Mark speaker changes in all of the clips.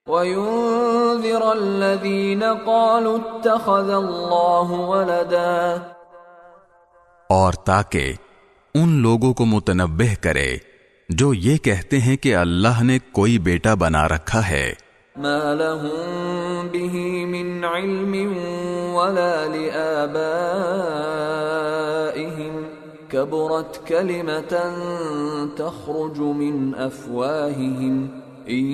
Speaker 1: وَيُنذِرَ الَّذِينَ قَالُوا اتَّخَذَ اللَّهُ وَلَدًا،
Speaker 2: اور تاکہ ان لوگوں کو متنبہ کرے جو یہ کہتے ہیں کہ اللہ نے کوئی بیٹا بنا رکھا ہے.
Speaker 1: مَا لَهُم بِهِ مِنْ عِلْمٍ وَلَا لِآبَائِهِمْ كَبُرَتْ كَلِمَةً تَخْرُجُ مِنْ أَفْوَاهِهِمْ إِن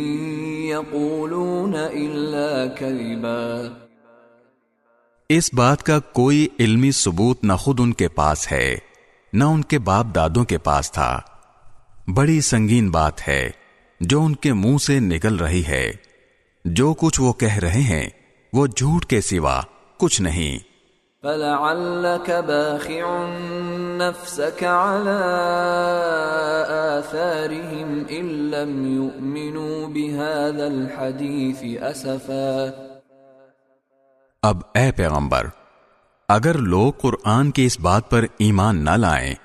Speaker 1: يَقُولُونَ إِلَّا كَذِبًا.
Speaker 2: اس بات کا کوئی علمی ثبوت نہ خود ان کے پاس ہے نہ ان کے باپ دادوں کے پاس تھا. بڑی سنگین بات ہے جو ان کے منہ سے نکل رہی ہے. جو کچھ وہ کہہ رہے ہیں وہ جھوٹ کے سوا کچھ نہیں.
Speaker 1: فَلَعَلَّكَ بَاخِعٌ نَفْسَكَ عَلَىٰ آثَارِهِمْ إِن لَّمْ يُؤْمِنُوا بِهَٰذَا الْحَدِيثِ أَسَفًا.
Speaker 2: اب اے پیغمبر، اگر لوگ قرآن کی اس بات پر ایمان نہ لائیں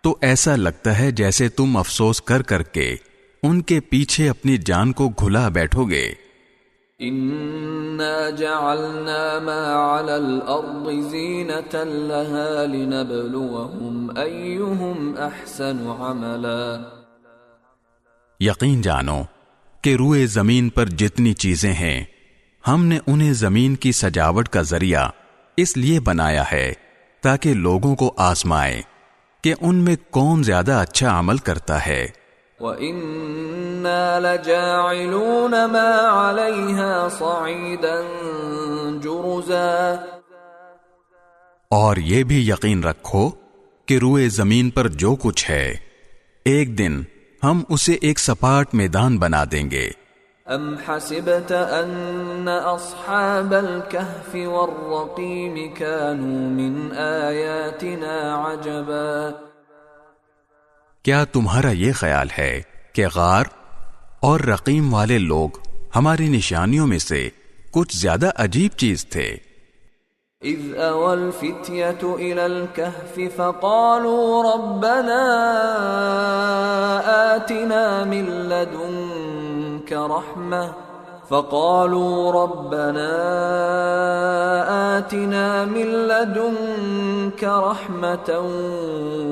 Speaker 2: تو ایسا لگتا ہے جیسے تم افسوس کر کر کے ان کے پیچھے اپنی جان کو گھلا بیٹھو گے.
Speaker 1: إِنَّا جَعَلْنَا مَا عَلَى الْأَرْضِ زِينَةً لَهَا لِنَبْلُوَهُمْ أَيُّهُمْ أَحْسَنُ عَمَلًا.
Speaker 2: یقین جانو کہ روئے زمین پر جتنی چیزیں ہیں ہم نے انہیں زمین کی سجاوٹ کا ذریعہ اس لیے بنایا ہے تاکہ لوگوں کو آزمائے کہ ان میں کون زیادہ اچھا عمل کرتا ہے.
Speaker 1: وَإِنَّا لَجَاعِلُونَ مَا عَلَيْهَا صَعِيدًا جُرُزًا.
Speaker 2: اور یہ بھی یقین رکھو کہ روئے زمین پر جو کچھ ہے ایک دن ہم اسے ایک سپاٹ میدان بنا دیں گے.
Speaker 1: أَمْ حَسِبْتَ أَنَّ أَصْحَابَ الْكَهْفِ وَالرَّقِيمِ كَانُوا مِنْ آيَاتِنَا عَجَبًا.
Speaker 2: کیا تمہارا یہ خیال ہے کہ غار اور رقیم والے لوگ ہماری نشانیوں میں سے کچھ زیادہ عجیب چیز تھے؟
Speaker 1: إِذْ أَوَى الْفِتْيَةُ إِلَى الْكَهْفِ فَقَالُوا رَبَّنَا آتِنَا مِن لَّدُنكَ رَحْمَةً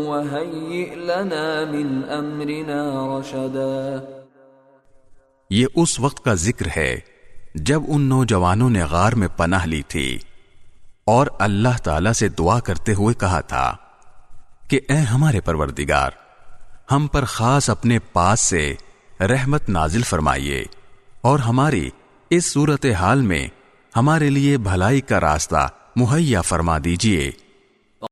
Speaker 1: وَهَيِّئْ لَنَا مِنْ أَمْرِنَا رَشَدًا.
Speaker 2: یہ اس وقت کا ذکر ہے جب ان نوجوانوں نے غار میں پناہ لی تھی اور اللہ تعالی سے دعا کرتے ہوئے کہا تھا کہ اے ہمارے پروردگار، ہم پر خاص اپنے پاس سے رحمت نازل فرمائیے اور ہماری اس صورتحال میں ہمارے لیے بھلائی کا راستہ مہیا فرما دیجیے.